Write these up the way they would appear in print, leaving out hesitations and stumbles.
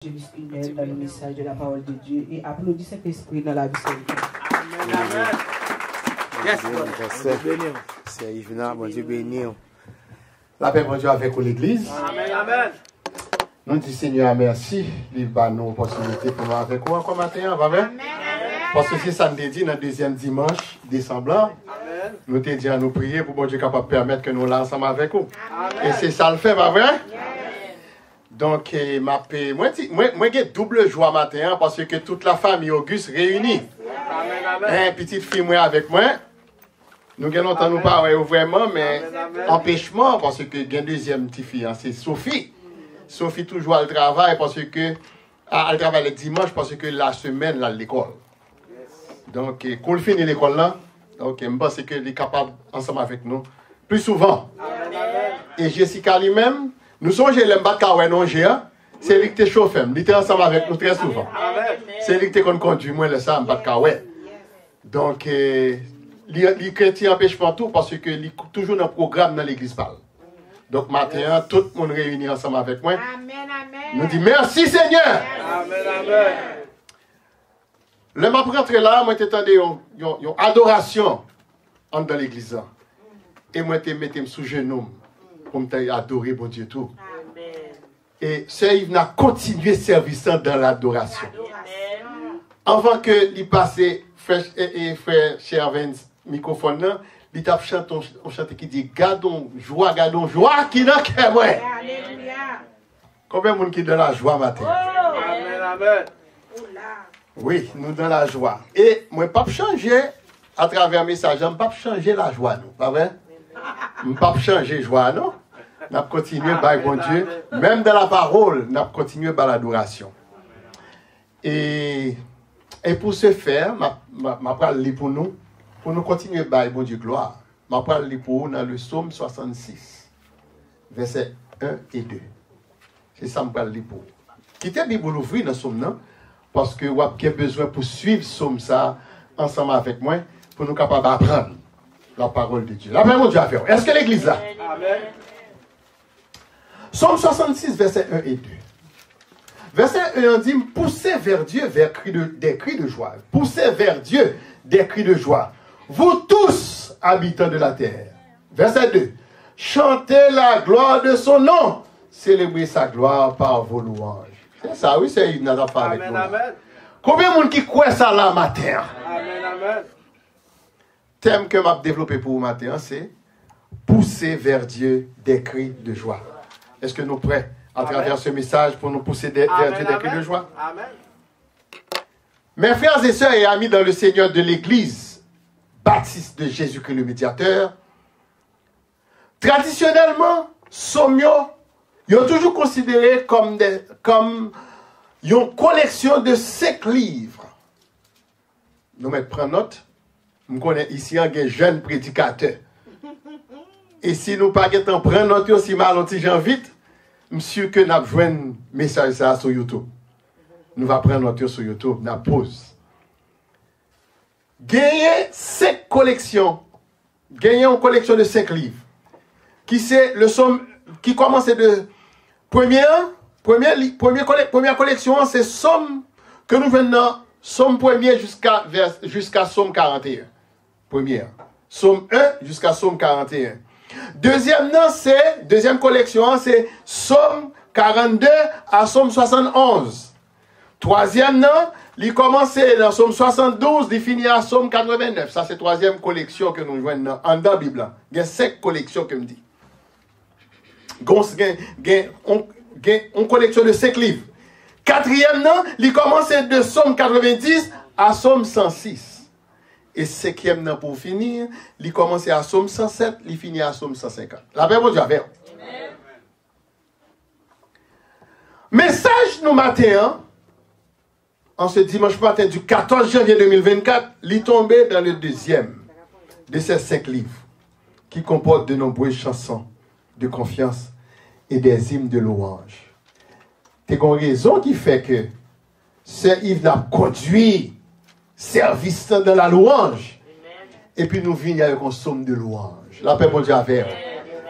humaine dans le message de la parole de Dieu et applaudis cet esprit dans la vie de Dieu. C'est Yves, mon Dieu béni. La paix, mon Dieu, avec l'église. Amen, amen. Nous disons Seigneur, merci. Il va nous opportunité pour nous avec vous encore matin, va bien? Parce que c'est ça nous dit dans le deuxième dimanche décembre. Nous te disons à nous prier pour que Dieu capable de permettre que nous là ensemble avec vous. Et c'est ça le fait, va vrai? Donc, moi, j'ai double joie matin parce que toute la famille Auguste réunie. Un petite fille moi avec moi. Nous avons longtemps nous parler vraiment, mais empêchement parce que il y a une deuxième petite fille, c'est Sophie. Sophie toujours elle travaille parce que elle travaille le dimanche parce que la semaine là à l'école. Donc, quand elle finit l'école là, donc je pense qu'elle est capable ensemble avec nous plus souvent. Et Jessica lui-même, nous sommes chez l'embâche non géant, c'est lui qui te chauffe, il était ensemble avec nous très souvent. C'est lui qui te conduit moi le ça embâche. Donc les chrétiens empêchent pas tout parce que il toujours dans programme dans l'église parle. Donc matin tout le monde réuni ensemble avec moi. Nous dit merci Seigneur. Amen, amen. Le m'a rentré là, moi t'entendais une adoration dans l'église. Et moi te mettais sous genou pour m'adorer bon Dieu tout. Et c'est Yves n'a continué service dans l'adoration. Avant que il passe frère Chervin microphone là, il t'a chanté on chante qui dit gardons joie qui dans cœur moi. Combien de monde qui dans la joie matin? Amen, amen. Oui, nous dans la joie. Et moi pas changer à travers message, je pas changer la joie nous, pas vrai? Je pas changer joie non. N'a continuer par bon Dieu, même dans la parole, n'a continuer par l'adoration. Et pour ce faire, m'a parlé pour nous continuer par bon Dieu gloire. M'a parlé pour nous dans le psaume 66, versets 1 et 2. C'est ça m'a parlé pour. Quittez la Bible ouvrir dans le psaume non, parce que vous avez besoin pour suivre ce psaume ça ensemble avec moi pour nous capables d'apprendre la parole de Dieu. La paix mon Dieu à faire. Est-ce que l'église là? Amen. Psaume 66, verset 1 et 2. Verset 1 dit, poussez vers Dieu des cris de joie. Poussez vers Dieu des cris de joie. Vous tous, habitants de la terre. Verset 2. Chantez la gloire de son nom. Célébrez sa gloire par vos louanges. C'est ça, oui, c'est une affaire avec nous. Amen. Combien de monde qui croit ça là matin? Amen, amen. Thème que m'a développé pour vous matin, c'est pousser vers Dieu des cris de joie. Est-ce que nous sommes prêts à travers ce message pour nous pousser vers Dieu des cris de joie? Amen. Mes frères et sœurs et amis dans le Seigneur de l'Église baptiste de Jésus-Christ le médiateur, traditionnellement, Somio, ils ont toujours considéré comme une collection de 5 livres. Nous mettons note. Nous connaissons ici un jeune prédicateur. Et si nous ne pas prendre note aussi mal, vite, monsieur que nous avons un message sur YouTube. Nous allons prendre note sur YouTube, nous pause. Gagner 5 collections. Gagner une collection de 5 livres. Qui commence de première collection, c'est Somme que nous venons Somme 1er jusqu'à Somme 41. Première. Somme 1 jusqu'à Somme 41. Deuxième collection, c'est Somme 42 à Somme 71. Troisième, il commence dans Somme 72, il finit à Somme 89. Ça, c'est troisième collection que nous jouons dans la Bible. Il y a 5 collections que me dit. On collection de 5 livres. Quatrième, il commence de Somme 90 à Somme 106. Et cinquième, pour finir, il commence à Somme 107, il finit à Somme 150. La paix, mon Dieu, avec. Message nous matin, en ce dimanche matin du 14 janvier 2024, il est tombé dans le deuxième de ces 5 livres qui comportent de nombreuses chansons de confiance et des hymnes de louange. C'est une raison qui fait que Sœur Yves n'a conduit service dans la louange. Et puis nous venons avec un somme de louange. La paix mon Dieu avec.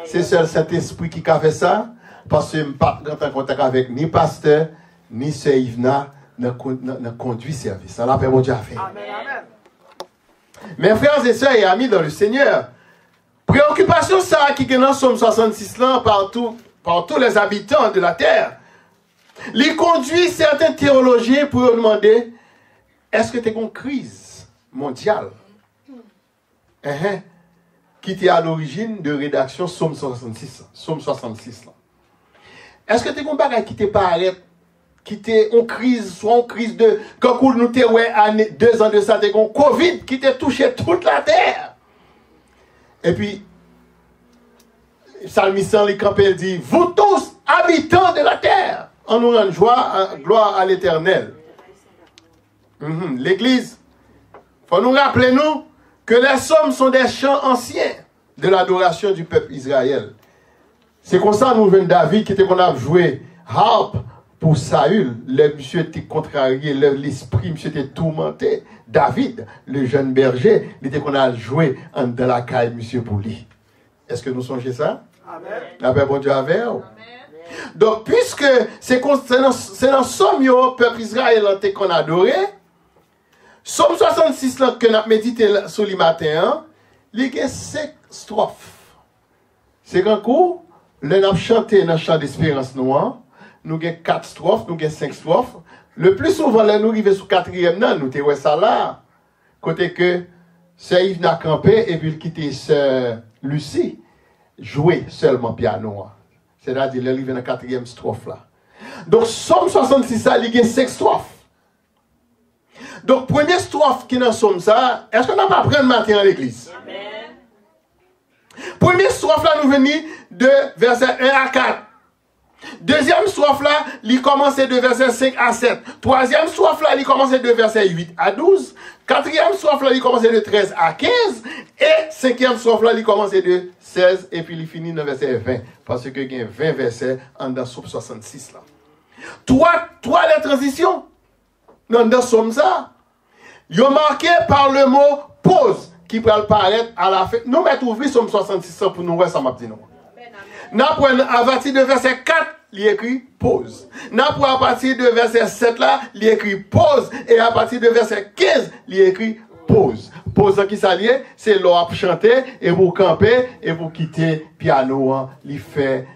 C'est seul Saint-Esprit qui a fait ça. Parce que je ne suis pas en contact avec ni pasteur, ni Sœur Yvna n'a conduit service. Ça l'a fait bon Dieu à faire. Amen, amen. Mes frères et sœurs et amis dans le Seigneur, préoccupation ça qui est dans Somme 66 là par tous les habitants de la terre. Il conduit certains théologiens pour leur demander est-ce que tu es une crise mondiale qui était à l'origine de rédaction Somme 66 là. Est-ce que tu es une bagaille qui t'est paraît qui était en crise, soit en crise de quand nous t'es 2 ans de ça, t'es une Covid qui t'a touché toute la terre. Et puis Psalmisant les campés dit vous tous habitants de la terre, en nous rend joie, gloire à l'Éternel. L'Église, faut nous rappeler nous que les psaumes sont des chants anciens de l'adoration du peuple Israël. C'est comme ça nous venons David qui était qu'on a joué harpe pour Saül, le monsieur était contrarié, l'esprit monsieur était tourmenté. David, le jeune berger, il était qu'on a joué dans la caille monsieur pour lui. Est-ce que nous songez ça? Amen. La paix bon Dieu avec vous. Donc puisque c'est dans Somme le peuple Israël qu'on a adoré, Somme 66 là que nous avons médité sur le matin, il y a 5 strophes. C'est quand coup, nous avons chanté dans le chant d'espérance noire. Nous avons 4 strophes, nous avons 5 strophes. Le plus souvent, là, nous arrivons sur 4e, nous avons ça là. Côté que Sœur Yves n'a campé et puis quitter Sœur Lucie, jouer seulement piano. C'est-à-dire, elle arrive dans la 4e strophe là. Donc, Somme 66, il y a 5 strophes. Donc, première strophe qui est dans Somme ça, est-ce qu'on n'a pas appris le matin à l'église? Amen. Première strophe là, nous venons de verset 1 à 4. Deuxième strophe là, il commence de verset 5 à 7. Troisième strophe là, il commence de verset 8 à 12. Quatrième strophe là, il commence de 13 à 15. Et cinquième strophe là, il commence de 16 et puis il finit dans verset 20. Parce que il y a 20 versets dans Somme 66 là. Trois les transitions dans Somme ça. Ils ont marqué par le mot pause qui peut apparaître à la fin. Nous mettons ouvrir Somme 66 pour nous voir ça m'a dit non. À partir de verset 4, il écrit pause. À partir de verset 7 là, il écrit pause. Et à partir de verset 15, il écrit pause. Pause qui s'allie, c'est l'on pour chanter et vous camper et vous quitter piano, il fait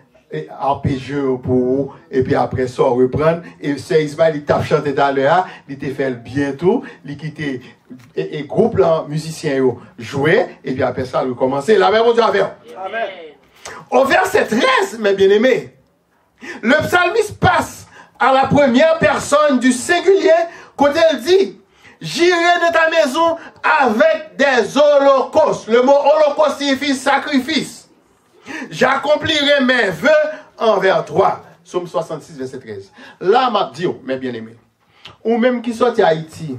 arpégio pour vous et puis après ça on reprend et c'est Ismaël il tape chanter dans l'heure, il te fait bientôt, il quitte et groupe là musicien jouer et puis après ça il recommence. La même chose avec. Amen. Au verset 13, mes bien-aimés, le psalmiste passe à la première personne du singulier quand elle dit « J'irai de ta maison avec des holocaustes ». Le mot holocauste signifie sacrifice. « J'accomplirai mes vœux envers toi ». Somme 66, verset 13. Là, m'a dit, mes bien-aimés, ou même qui sortent à Haïti,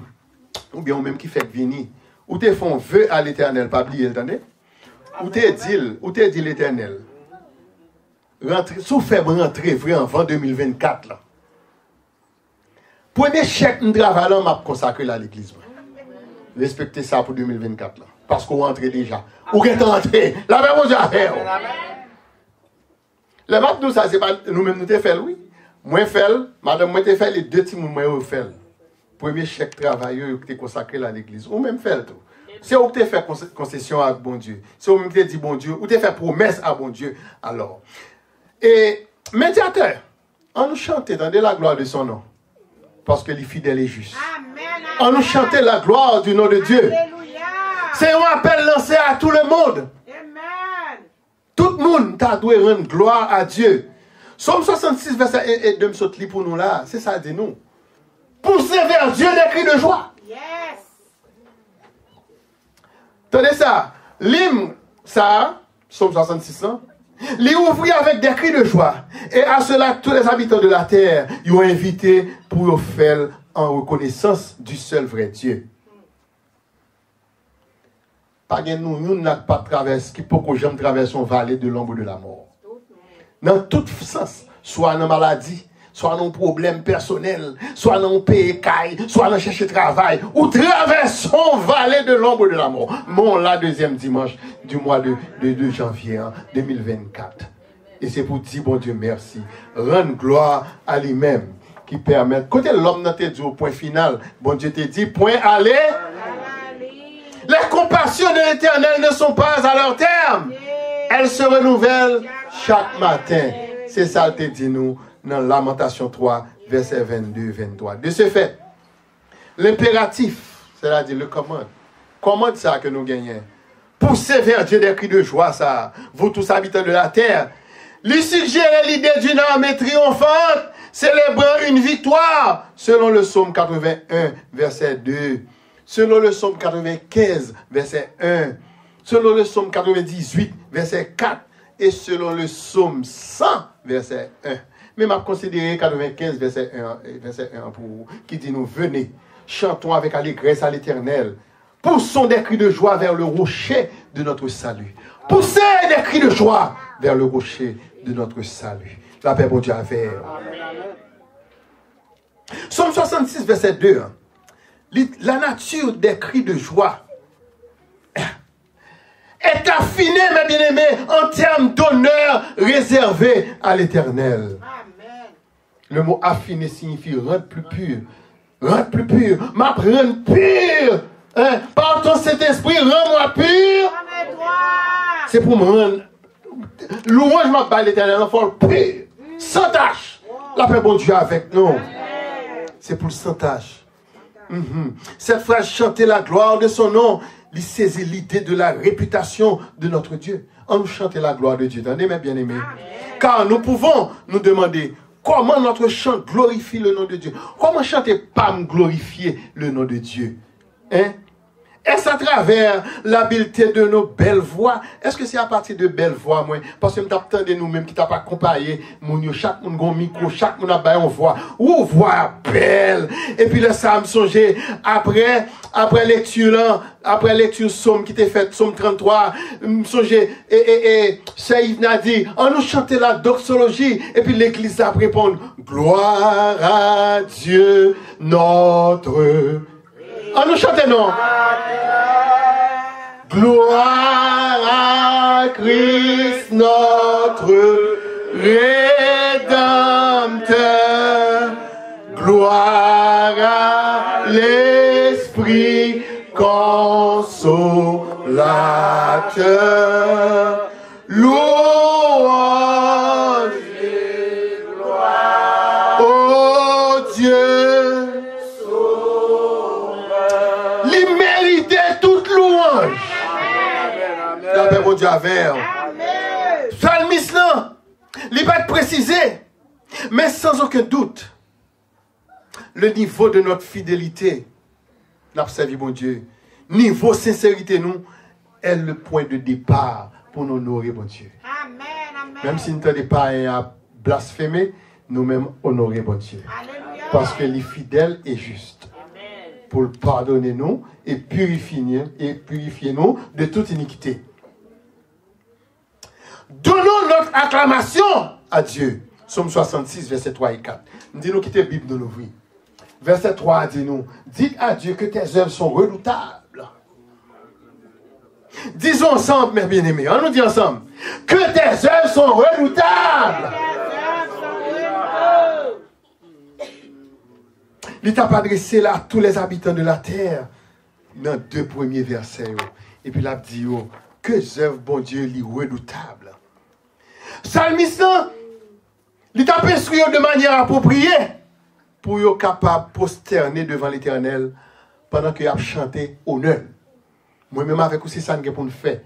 ou bien ou même qui fait venir, ou te font vœux à l'Éternel, pas oublier, attendez. Ou te dit l'Éternel, sous faible rentrer vrai avant 2024 là. Premier chèque de travail m'a consacré à l'église. Respectez ça pour 2024 là. Parce qu'on rentre déjà. Ou est rentré. La même chose à faire. Le map nous ça c'est pas nous-mêmes nous te fait oui. Moi fait, madame moi te fait les deux petits mouvements fait. Premier chèque travailleur qui te consacré à l'église. Ou même fait tout. C'est où tu as fait concession à bon Dieu. C'est où tu as dit bon Dieu. Ou tu as fait promesse à bon Dieu. Alors. Et médiateur, on nous chantait dans la gloire de son nom. Parce que les fidèles et justes. On nous chantait la gloire du nom de Dieu. C'est un appel lancé à tout le monde. Amen. Tout le monde t'a dû rendre gloire à Dieu. Somme 66, verset 1 et 2, me pour nous là. C'est ça, dit nous. Poussez vers Dieu des cris de joie. Yes. Tenez ça. L'hymne, ça, Somme 66 ans. Les ouvrir avec des cris de joie. Et à cela, tous les habitants de la terre, ils ont invité pour faire en reconnaissance du seul vrai Dieu. Pas de nous n'a pas traversé, qui peut que j'aime traverser une vallée de l'ombre de la mort. Dans tout sens, soit dans maladie, soit dans problème personnel, soit dans pays caille, soit dans chercher travail, ou traversons vallée de l'ombre de la mort. Mon la deuxième dimanche du mois de janvier 2024. Et c'est pour dire, bon Dieu, merci. Rendre gloire à lui-même. qui permettent. Côté l'homme n'a te dit au point final, bon Dieu te dit, point aller. Les compassions de l'Éternel ne sont pas à leur terme. Elles se renouvellent chaque matin. C'est ça que te dit nous dans Lamentation 3, verset 22-23. De ce fait, l'impératif, c'est-à-dire le commande ça que nous gagnons. Poussez vers Dieu des cris de joie, ça, vous tous habitants de la terre. Lui suggérer l'idée d'une armée triomphante, célébrant une victoire, selon le psaume 81, verset 2, selon le psaume 95, verset 1, selon le psaume 98, verset 4, et selon le psaume 100, verset 1. Mais m'a considéré 95, verset 1 pour vous, qui dit nous, venez, chantons avec allégresse à l'Éternel. Poussons des cris de joie vers le rocher de notre salut. Poussez des cris de joie vers le rocher de notre salut. La paix, bon Dieu, avec. Psaume 66, verset 2. La nature des cris de joie est affinée, mes bien-aimés, en termes d'honneur réservé à l'Éternel. Le mot affiné signifie rendre plus pur. Rendre plus pur. M'apprendre pur. Hein? Par ton Saint-Esprit, rends-moi pur. C'est pour me rendre. Louange m'a parlé l'Éternel, enfant pur. Sans tâche. La paix, bon Dieu, avec nous. C'est pour le sans tâche. Cette phrase, chanter la gloire de son nom, il saisit l'idée de la réputation de notre Dieu. On nous chante la gloire de Dieu. Attendez, mes bien-aimés. Car nous pouvons nous demander comment notre chant glorifie le nom de Dieu. Comment chanter pas me glorifier le nom de Dieu? Hein? Est-ce à travers l'habileté de nos belles voix? Est-ce que c'est à partir de belles voix, moi? Parce que nous t'attendons de nous-mêmes qui t'a pas accompagné, chaque monde a un micro, chaque monde a une voix. Ou voix belle. Et puis là, ça me songeait, après lecture somme qui t'est faite, somme 33, me songeait, et Cheikh n'a dit, on nous chantait la doxologie, et puis l'église a répondu, gloire à Dieu, notre. On nous chante non. Gloire à Christ notre Rédempteur. Gloire à l'Esprit consolateur. Louange et gloire. Oh Dieu. La paix, mon Dieu, avec. Psalmiste, non, il va être précisé, mais sans aucun doute, le niveau de notre fidélité, l'observer, mon Dieu, niveau sincérité, nous, est le point de départ pour nous honorer, mon Dieu. Amen, amen. Même si nous ne sommes pas à blasphémer, nous-mêmes honorer, mon Dieu. Alléluia. Parce que les fidèles est juste. Amen. Pour pardonner nous et purifier nous de toute iniquité. Donnons notre acclamation à Dieu. Psaume 66, verset 3 et 4. Dis-nous quitter la Bible de l'ouvrir. Verset 3, dis-nous, dites à Dieu que tes œuvres sont redoutables. Disons ensemble, mes bien-aimés, on nous dit ensemble, que tes œuvres sont redoutables. Il t'a adressé là à tous les habitants de la terre dans 2 premiers versets. Et puis là, dit, que œuvres, bon Dieu, les redoutables. Psalmiste, il t'a instruit de manière appropriée pour être capable de prosterner devant l'Éternel pendant qu'il a chanté honneur. Moi-même, avec aussi ça, pour nous faire.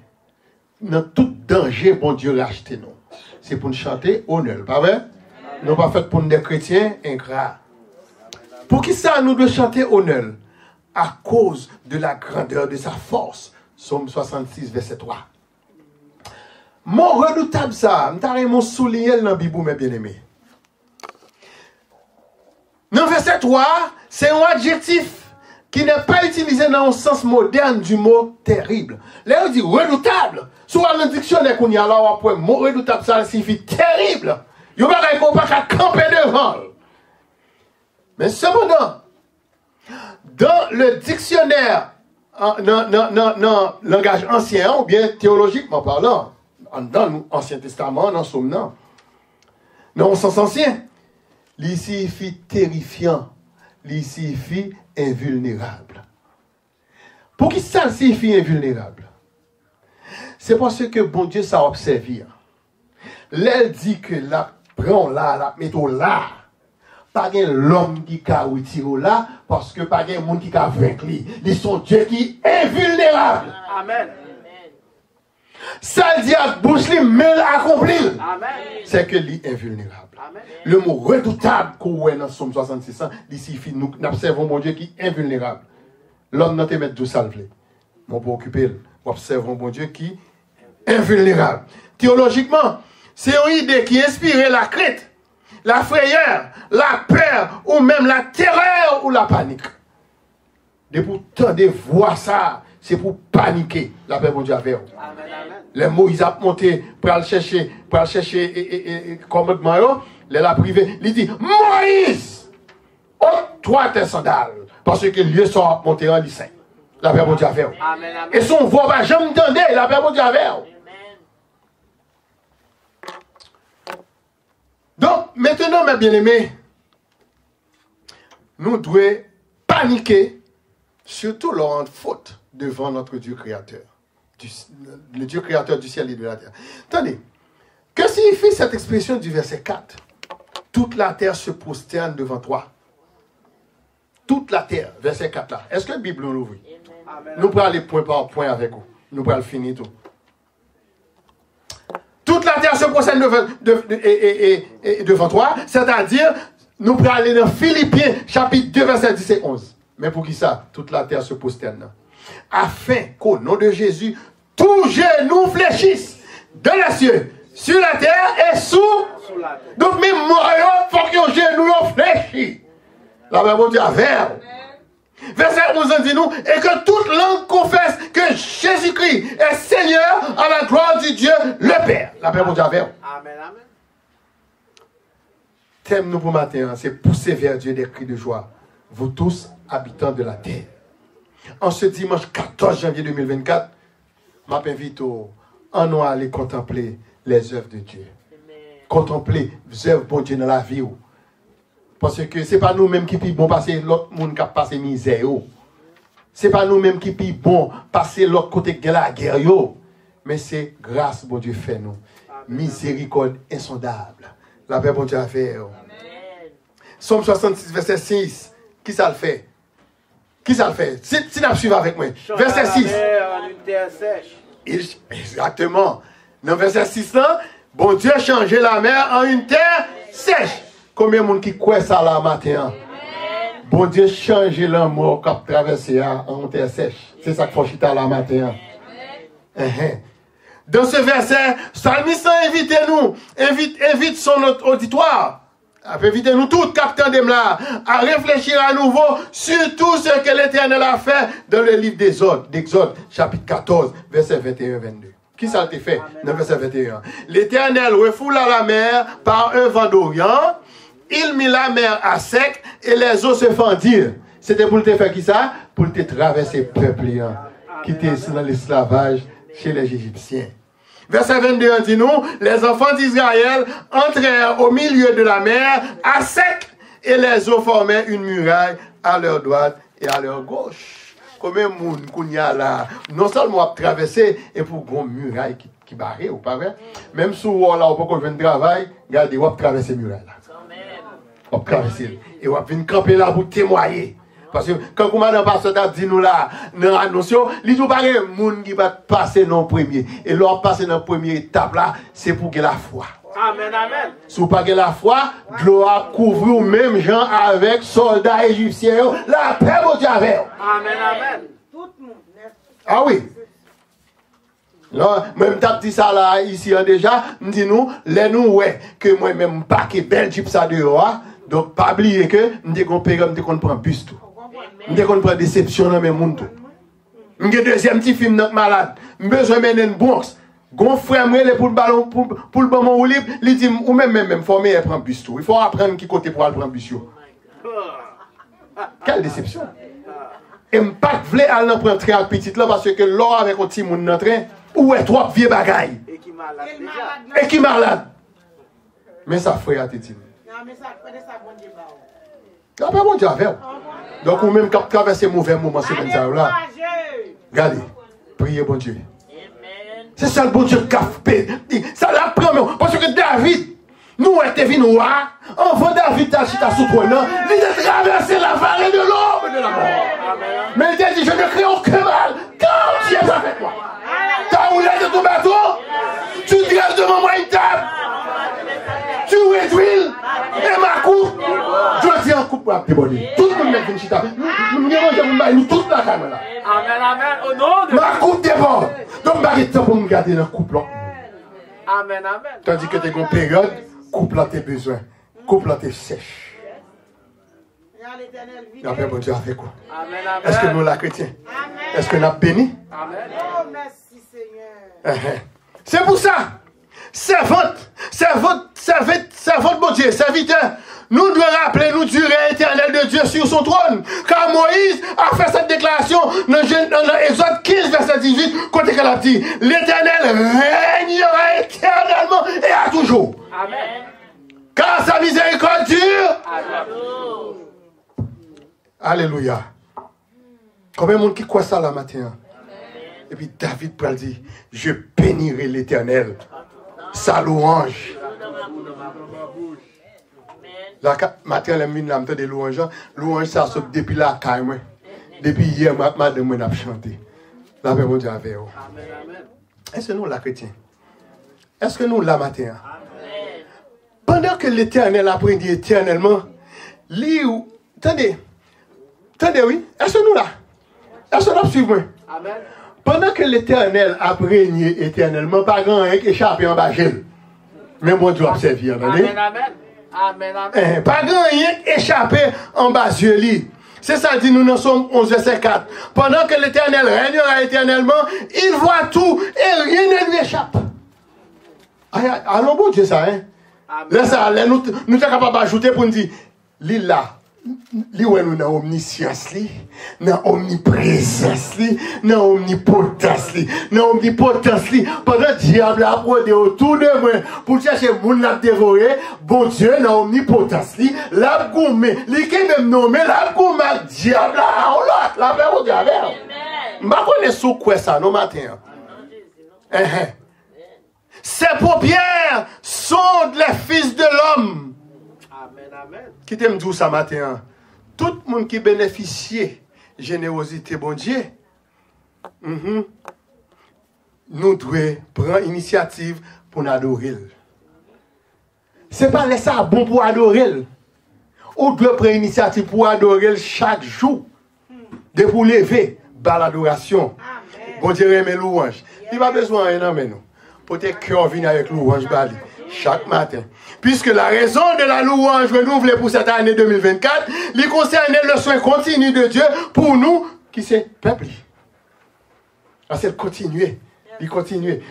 Dans tout danger, bon Dieu l'a acheté, non. C'est pour nous chanter honneur, pas vrai? Non, pas fait pour nous des chrétiens ingrats. Pour qui ça, nous devons chanter honneur? À cause de la grandeur de sa force. Psaume 66, verset 3. Mon redoutable ça, mon souligné dans la Bible, mes bien-aimés. Dans verset 3, c'est un adjectif qui n'est pas utilisé dans le sens moderne du mot terrible. Là, on dit redoutable. Soit dans le dictionnaire qu'on y a là, on mot redoutable, ça signifie terrible. Il n'y a pas qu'à camper devant. Mais cependant, dans le dictionnaire, dans langage ancien, ou bien théologiquement parlant, dans l'Ancien Testament, dans Somme, dans le sens ancien, il signifie terrifiant, il signifie invulnérable. Pour qui ça signifie invulnérable? C'est parce que bon Dieu ça observé. L'elle dit que la prend là, la met là. Pas de l'homme qui a retiré là, parce que pas de monde qui a vaincu. Ils sont Dieu qui est invulnérable. Amen. Ça dit à bouche li mais accompli. C'est que lui est invulnérable. Amen. Le mot redoutable qu'on est dans Somme 66, il signifie nous observons mon Dieu qui est invulnérable. L'homme n'a pas mettre tout ça. Mon pour occuper, observons mon Dieu qui est invulnérable. Théologiquement, c'est une idée qui inspire la crainte, la frayeur, la peur ou même la terreur ou la panique. De pourtant de voir ça, c'est pour paniquer. La paix mon Dieu avec vous. Les Moïse a monté pour aller chercher commandement, les la privé, il dit Moïse, ôte-toi tes sandales, parce que Dieu sera monté en lycée. La paix mon Dieu avec vous. Et son voix va jamais entendre, la paix mon Dieu avec vous. Donc, maintenant, mes bien-aimés, nous devons paniquer, surtout leur rendre faute devant notre Dieu créateur, le Dieu créateur du ciel et de la terre. Attendez, que signifie cette expression du verset 4? Toute la terre se prosterne devant toi. Toute la terre, verset 4 là. Est-ce que la Bible nous l'ouvre? Nous pourrons aller point par point avec vous. Nous pourrons le finir tout. Toute la terre se prosterne devant toi, c'est-à-dire, nous pourrons aller dans Philippiens, chapitre 2, verset 10 et 11. Mais pour qui ça? Toute la terre se prosterne. Afin qu'au nom de Jésus, tous genoux fléchissent dans les cieux, sur la terre et sous la terre. Donc, même moi, il faut que les genoux fléchissent. La Bible dit vers. Verset 11 dit nous, et que toute langue confesse que Jésus-Christ est Seigneur à la gloire du Dieu le Père. La Bible dit vers. Amen, amen. Thème nous pour matin, c'est pousser vers Dieu des cris de joie. Vous tous, habitants de la terre. En ce dimanche 14 janvier 2024, je m'invite à nous aller contempler les œuvres de Dieu. Contempler les œuvres de Dieu dans la vie. Parce que ce n'est pas nous-mêmes qui pouvons bon passer l'autre monde qui a passé misère. Ce n'est pas nous-mêmes qui pouvons bon passer l'autre côté de la guerre. Mais c'est grâce bon Dieu fait nous. Miséricorde insondable. La paix bon Dieu a fait. Somme 66, verset 6. Qui ça le fait? Qui ça le fait? Si vous suivez avec moi. Verset 6. Exactement. Dans verset 6 là, bon Dieu a changé la mer en une terre sèche. Combien de monde qui croit ça là matin? Bon Dieu a changé l'amour qui a traversé en une terre sèche. C'est ça qu'il faut chiter là matin. Dans ce verset, Psalmiste invite son auditoire. Invitez-nous tous, capitaine d'Emla, à réfléchir à nouveau sur tout ce que l'Éternel a fait dans le livre d'Exode, chapitre 14, verset 21-22. Qui ça a été fait dans verset 21? L'Éternel refoula la mer par un vent d'Orient, il mit la mer à sec et les eaux se fendirent. C'était pour te faire qui ça? Pour te traverser le peuple qui était dans l'esclavage chez les Égyptiens. Verset 22 dit nous, les enfants d'Israël entrèrent au milieu de la mer à sec et les eaux formaient une muraille à leur droite et à leur gauche. Combien de monde qu'on y a là, non seulement à traverser et pour une muraille qui barre, ou pas vrai? Même si on là, on peut qu'on vienne travailler, regardez, on va traverser la muraille là. On va traverser. Et on va venir camper là pour témoigner. Parce que quand vous m'avez passé à dire nous là, dans l'annonce, il n'y a pas de monde qui va passer dans le premier. Et leur passer dans la première étape là, c'est pour que la foi. Amen, amen. Si vous n'avez pas la foi, l'eau a couvert même gens avec soldats égyptiens. La paix vous dit avec. Amen, amen. Ah oui. Là, même t'as dit ça là, ici déjà, dit nous, les nous, ouais, que moi-même, pas que Belgique ça dehors, donc pas oublier que nous prend bus tout. Nous prend déception dans mes monde tout. Nous deuxième petit film notre malade, besoin de mener une bourse. Gon frère moi pour le ballon pour le ballon libre, il dit ou même former et prendre bus tout. Il faut apprendre qui côté pour aller prendre bus. Quelle déception. Et pas voulait aller prendre train petite là parce que l'or avec un petit monde dans train ou est trop vieux bagaille. Et qui malade. Mais ça frère te dit. n'a pas bon Dieu à faire. Donc, ou même quand traverser mauvais moment, c'est comme ça là. Regardez, priez bon Dieu. C'est ça le bon Dieu qui a fait. Ça l'a pris, parce que David, nous était venu voir, enfant David a chita sous trône, il a traversé la vallée de l'ombre de la mort. Mais il a dit, je ne crains aucun mal, car Dieu est avec moi. T'as roulé de ton bateau, tu dresses devant moi une table, tu réduis, et ma coupe, je dis en coupe pour débonner. Tout le monde met une chita. Nous tous la caméra. Amen, amen. Au nom de ma coupe déborde. Donc, je vais pour me garder dans le couple. Amen, amen. Tandis que tu as une période, coupe là tes besoins, coupe là tes sèches. Et après, bon Dieu, avec quoi? Amen, amen. Est-ce que nous, la chrétiens, est-ce que nous avons béni? Amen. Oh, merci Seigneur. C'est pour ça, servante, bon Dieu, serviteur, nous devons rappeler nous du règne éternel de Dieu sur son trône. Car Moïse a fait cette déclaration dans Exode 15, verset 18, côté qu'elle a dit, l'Éternel régnera éternellement et à toujours. Amen. Car sa miséricorde dure. Alléluia. Combien de monde qui croit ça là matin? Et puis David peut dire, je bénirai l'Éternel, sa louange. La matin, les mines là, des louanges. Louange, ça saute depuis la caille. Depuis hier, madame, a chanté. La paix, mon Dieu, avec vous. Est-ce que nous, la chrétien? Est-ce que nous, la matin? Pendant que l'Éternel a prédit éternellement, attendez, oui, est-ce que nous là? Est-ce que nous suivons? Amen. Pendant que l'Éternel a régné éternellement, pas grand rien qui échappe en bas. Mais bon Dieu a servi. Amen, amen. Amen, amen. Pas grand rien échappé en bas yeux. C'est ça dit nous dans Somme 11 verset 4. Pendant que l'Éternel régnera éternellement, il voit tout et rien ne lui échappe. Allons bon Dieu ça, hein? Là ça, nous sommes capables d'ajouter pour nous dire, l'île là. Li wè nou nan omniscience li, nan omniprésence li, nan omnipotence li, nan omnipotence li. Pendant diable a brodé autour de moi pour chercher moun la dévorer, bon Dieu nan omnipotence li, la goumé, li ke même nommé la goumé diable a ou l'autre, la paix au diable. M'a connaît sous quoi ça non matin. Ses paupières sont les fils de l'homme. Qui t'aime dire ça matin? Tout le monde qui bénéficie générosité, bon Dieu, nous devons prendre initiative pour nous adorer. Ce n'est pas laisser ça bon pour adorer. On doit prendre initiative pour adorer chaque jour. De pour lever, par l'adoration. Bon Dieu, mes louanges. Il n'y a pas besoin de rien, mais nous. Pour tes cœurs venir avec louange, chaque matin. Puisque la raison de la louange renouvelée pour cette année 2024, lui concerne le soin continu de Dieu pour nous, qui c'est peuple. C'est continuer. Il continue.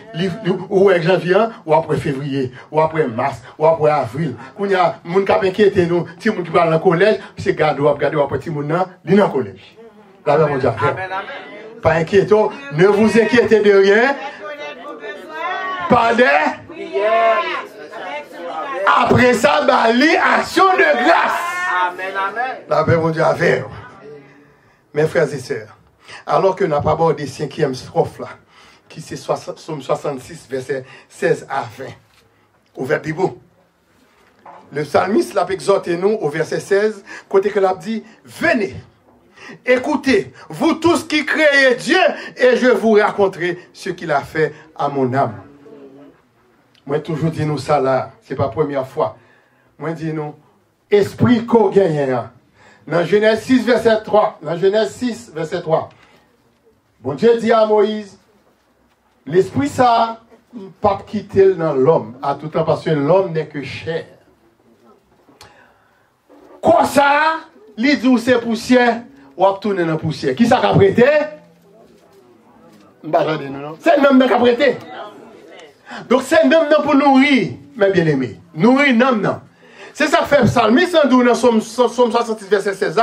Ou avec janvier, ou après février, ou après mars, ou après avril. Quand il y a des gens qui inquiété nous, si gens qui parlent dans le collège, c'est garder ou après petit monde dans le collège. La même mon Dieu. Pas inquiétez, ne vous inquiétez de rien. Pas de. Après ça, action de grâce. Amen, amen. La paix, mon Dieu, à faire. Mes frères et sœurs, alors que nous n'avons pas abordé 5e strophe là, qui c'est Somme 66, verset 16 à 20. Ouvert Bible. Le psalmiste l'a exhorté nous au verset 16, côté que l'a dit, venez, écoutez, vous tous qui créez Dieu, et je vous raconterai ce qu'il a fait à mon âme. Moi, toujours dis nous ça là, ce n'est pas la première fois. Moi, dis nous, esprit qu'on gagne. Dans Genèse 6, verset 3, dans Genèse 6, verset 3, bon Dieu dit à Moïse, l'esprit ça, pas quitter dans l'homme, à tout temps, parce que l'homme n'est que chair. Quoi ça, les dit c'est poussière, ou à tourner dans la poussière. Qui ça a prêté? C'est le même qui a prêté. Donc c'est le même pour nourrir, mes bien-aimés. Nourrir, non. C'est ça que fait psalmiste dans Somme 66, verset 16.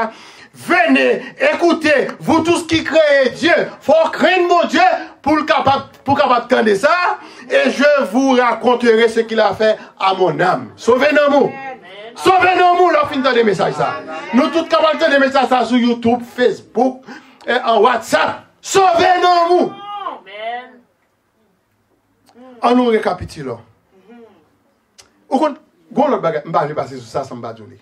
Venez, écoutez, vous tous qui créez Dieu, il faut craindre mon Dieu pour capable de ça, et je vous raconterai ce qu'il a fait à mon âme. Sauvez-nous. Sauvez-nous, là, fin de message ça. Nous tous capables de messages ça sur YouTube, Facebook, en WhatsApp. Sauvez-nous. On nous récapitule. Au compte, gon l'autre bagage, m'pa passer sur ça sans m'badjouler.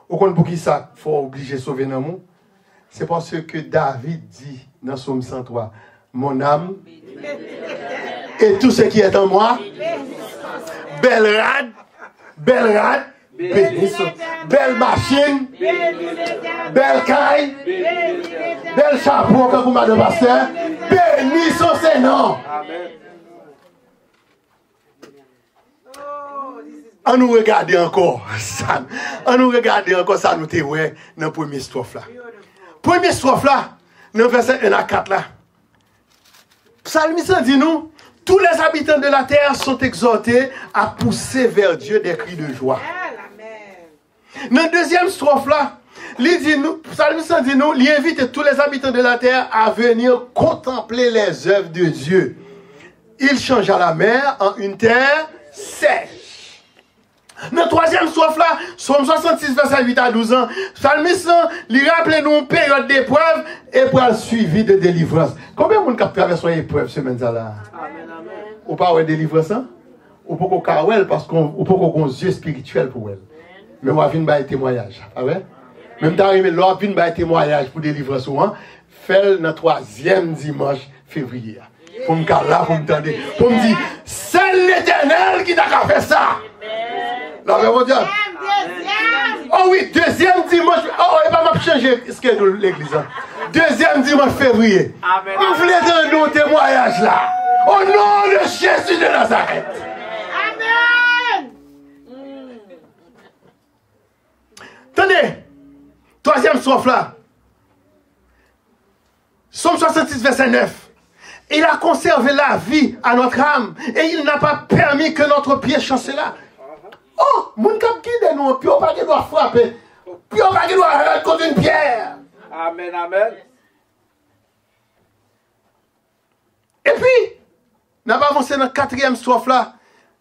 Au compte pour qui ça faut obliger sauver nous, c'est parce que David dit dans Psaume 103, mon âme et tout ce qui est en moi, belle rade, belle machine, belle caille, belle chapeau comme vous m'avez pasteur, bénis son Seigneur. On nous regarde encore ça. On nous regarde encore ça, nous te ouais dans la première strophe là. Première strophe là, dans verset 1 à 4 là. Psalmiste dit nous, tous les habitants de la terre sont exhortés à pousser vers Dieu des cris de joie. Dans la deuxième strophe là, Psalmiste dit nous, il invite tous les habitants de la terre à venir contempler les œuvres de Dieu. Il changea la mer en une terre sèche. Dans la troisième strophe là, Psaume 66, verset 8 à 12 ans, Psalmiste, il rappelle nous une période d'épreuve et pour le suivi de délivrance. Combien de monde qui traverse une épreuve ce matin là? Ou pas de délivrance? Ou pas qu'on ait parce qu'on peut qu'on ait yeux spirituels pour elle. Mais on va venir un témoignage. Même t'arrives là, on va un témoignage pour délivrance. Fait le troisième dimanche février. Pour me caler là, pour me tendre. Pour me dire, c'est l'Éternel qui t'a fait ça. Là, mais mon Dieu. Oh oui, deuxième dimanche. Oh, et pas m'a changer ce qu'est l'église. Deuxième dimanche février. Vous voulez donner un témoignage là. Au nom de Jésus de Nazareth. Amen. Tenez. Troisième strophe là. Psaume 66, verset 9. Il a conservé la vie à notre âme et il n'a pas permis que notre pied chancela. Oh, mon cap qui de nous, puis on va doit frapper, puis on va doit arrêter contre une pierre. Amen, amen. Et puis, nous avons avancé dans la quatrième strophe là.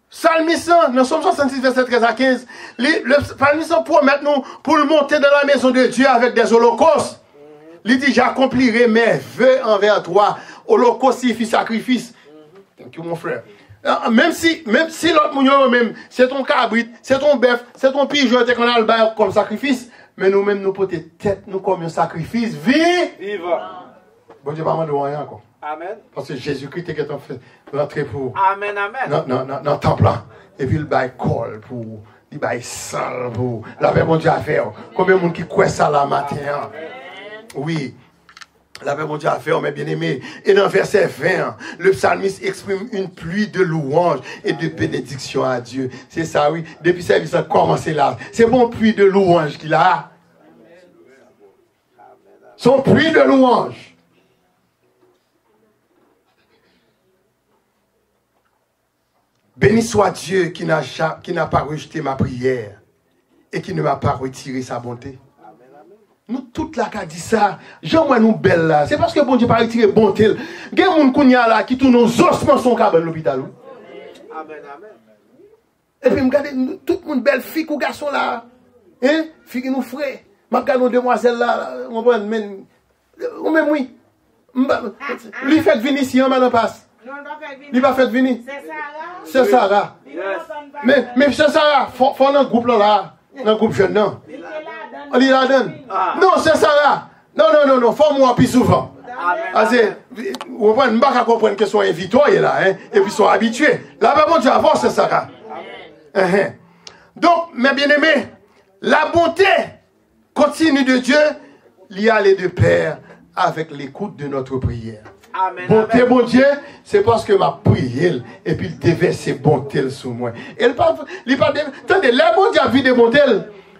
Psalmiste, dans Psaume 66, verset 13 à 15, le psalmiste promet nous pour monter dans la maison de Dieu avec des holocaustes. Il dit, j'accomplirai mes vœux envers toi. Holocauste signifie sacrifice. Thank you, mon frère. Même si l'autre mounion même, c'est ton cabrit, c'est ton bœuf, c'est ton pigeon qu'on a le bail comme sacrifice, mais nous-mêmes nous porter tête nous comme un sacrifice vivant. Bon Dieu, pas de rien encore. Amen. Parce que Jésus-Christ est rentré pour. Amen, amen. Dans le temple là. Et puis le bail colle pour. Il bail sale pour. La paix, mon Dieu, à faire. Combien de monde qui croit ça là matin? Oui. La paix, mon Dieu, à faire, mes bien-aimés. Et dans verset 20, le psalmiste exprime une pluie de louanges et de bénédictions à Dieu. C'est ça, oui. Depuis le service a commencé là. C'est bon pluie de louanges qu'il a. Son pluie de louanges. Béni soit Dieu qui n'a pas rejeté ma prière et qui ne m'a pas retiré sa bonté. Nous, toute la cas dit ça. Jean-moi nous belle là. C'est parce que bon Dieu pas retiré bonté. Il y a des gens là qui tournent nos ossements son cabane l'hôpital. Amen, amen. Et puis, regardez toute une belle fille ou garçon là. Hein? Fille qui nous frais. Je regarde nos demoiselles là. On va même oui. Lui fait venir ici, on m'en passe. Il va faire venir. C'est Sarah. Mais c'est Sarah. Faut dans le groupe là. Dans le groupe jeune, non. On lui la donne. Non, c'est Sarah. Non. Faut moi plus souvent. Parce que, on ne peut pas comprendre qu'ils sont invités là. Hein, et puis ils sont habitués. Là, bon Dieu, avant, c'est Sarah. Donc, mes bien-aimés, la bonté continue de Dieu, il y a les deux pairs avec l'écoute de notre prière. Amen, bonté, amen. bon Dieu, c'est parce que ma prière, et puis il déverse bonté sur moi. Attendez, la bon Dieu a vu des bontés,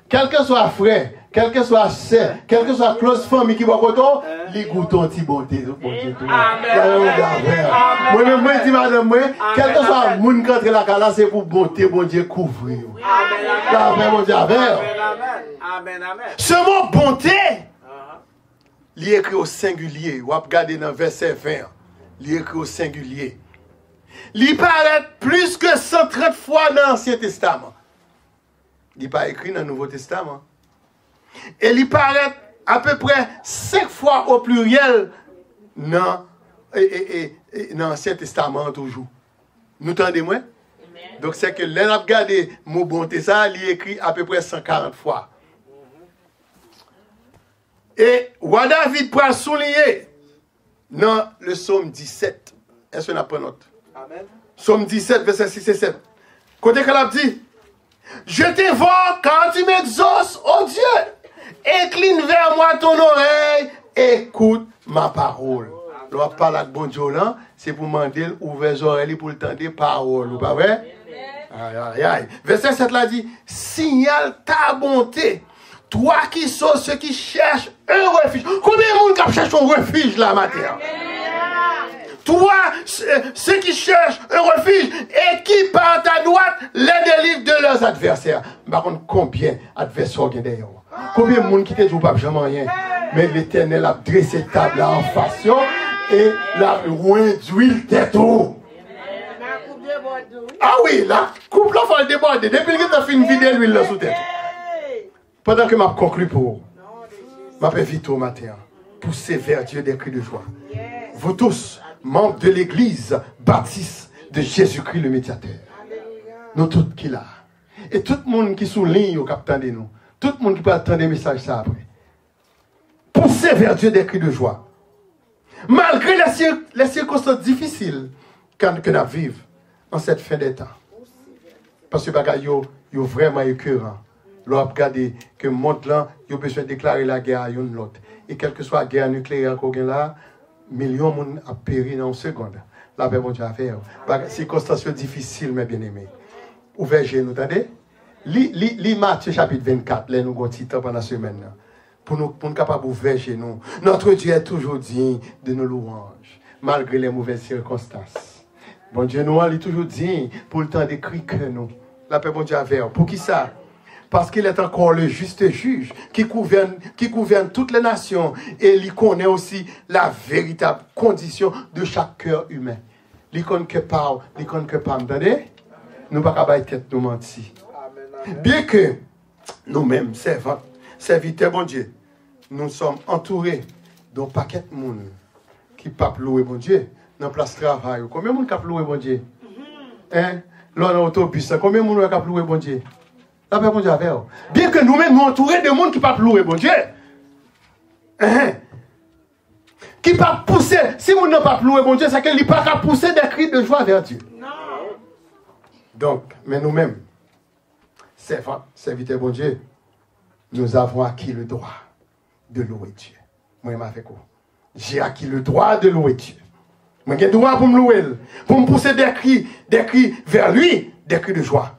quel que soit frère, quel que soit sœur, quel que soit close famille qui va coton, il goûte un petit bonté. Moi-même, moi, je dis, madame, moi, quel que soit le monde qui entre la cala, c'est pour bonté, bon Dieu, couvrir. Amen, bon Dieu, amen. Amen, amen. Ce mot bonté, il est écrit au singulier. Vous regardez dans verset 20. Il est écrit au singulier. Il paraît plus que 130 fois dans l'Ancien Testament. Il n'est pas écrit dans le Nouveau Testament. Et il paraît à peu près 5 fois au pluriel dans l'Ancien Testament toujours. Nous entendez-moi? Donc c'est que l'on a regardé mon bonté ça, il est écrit à peu près 140 fois. Et roi David pour souligner dans le psaume 17. Est-ce qu'on a pris note? Amen. Psaume 17, verset 6 et 7. Côté qu'elle a dit, je t'invoque quand tu m'exauces, oh Dieu. Incline vers moi ton oreille, écoute ma parole. L'on parle avec bon Dieu là, c'est pour demander ouvrir les oreilles pour le temps des paroles, ou pas vrai? Aïe, aïe, aïe. Verset 7 là dit, signale ta bonté. Toi qui sauves ceux qui cherchent un refuge. Combien de monde qui cherche un refuge là matin? Toi, ceux qui cherchent un refuge et qui par ta droite les délivrent de leurs adversaires. Par contre, combien d'adversaires il y a d'ailleurs? Combien de monde qui te dit pas jamais rien? Mais l'Éternel a dressé table en face et la loin d'huile tête tout. Ah oui, la coupe là, il faut le déborder. Depuis que tu as fait une vidéo l'huile là sous tête. Pendant que je conclue pour je m'invite au matin. Poussez vers Dieu des cris de joie. Vous tous, membres de l'église baptiste de Jésus-Christ le médiateur. Nous tous qui là. Et tout le monde qui souligne au capitaine de nous. Tout le monde qui peut attendre des messages ça après. Poussez vers Dieu des cris de joie. Malgré les circonstances difficiles que nous vivons en cette fin des temps. Parce que les gens sont vraiment écœurants. L'on a regardé que le monde là, il a besoin de déclarer la guerre à une autre. Et quelle que soit la guerre nucléaire qu'on a là, millions de monde a péri dans une seconde. La paix, bon Dieu, à faire. Circonstances difficiles, mes bien-aimés. Ouvrez nous, attendez? Lis Matthieu chapitre 24, là, nous avons un petit temps pendant la semaine. Pour nous capables d'ouvrir chez nous. Notre Dieu est toujours digne de nos louanges, malgré les mauvaises circonstances. Bon Dieu, nous, il est toujours digne pour le temps des cris que nous. La paix, bon Dieu, à faire. Pour qui ça? Parce qu'il est encore le juste juge qui gouverne toutes les nations et il connaît aussi la véritable condition de chaque cœur humain. Il connaît que parle, il connaît que pas. Entendez? Nous ne pouvons pas être nous mentir. Bien que nous-mêmes, serviteurs, bon Dieu, nous sommes entourés d'un paquet de monde qui ne peuvent pas louer bon Dieu dans la place de travail. Combien de monde peuvent louer bon Dieu? Hein? Là, dans l'autobus, combien de monde peuvent louer bon Dieu? La paix, bon Dieu, avec. Bien que nous-mêmes, nous entourés de monde qui ne peuvent pas louer bon Dieu. Qui ne peuvent pas pousser. Si nous ne pas louer bon Dieu, c'est qu'il ne peut pas pousser des cris de joie vers Dieu. Non. Donc, mais nous-mêmes, serviteurs bon Dieu, nous avons acquis le droit de louer Dieu. Moi, je m'ai quoi? J'ai acquis le droit de louer Dieu. Moi, j'ai le droit pour me louer, pour me pousser des cris vers lui, des cris de joie.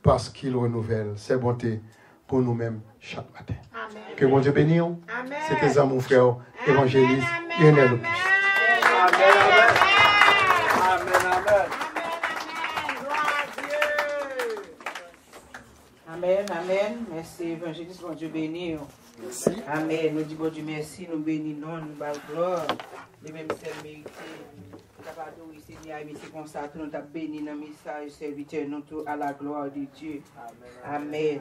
Parce qu'il renouvelle ses bontés pour nous-mêmes chaque matin. Amen. Que bon Dieu bénisse. C'était ça mon frère, évangéliste Lionel Lopus. Amen, amen. Merci, évangéliste, bon Dieu béni. Merci. Amen. Nous disons bon Dieu merci, nous bénissons, nous baillons gloire. Les mêmes celles méritées. C'est comme ça que nous avons béni dans le message serviteur, nous à la gloire de Dieu. Amen. Amen.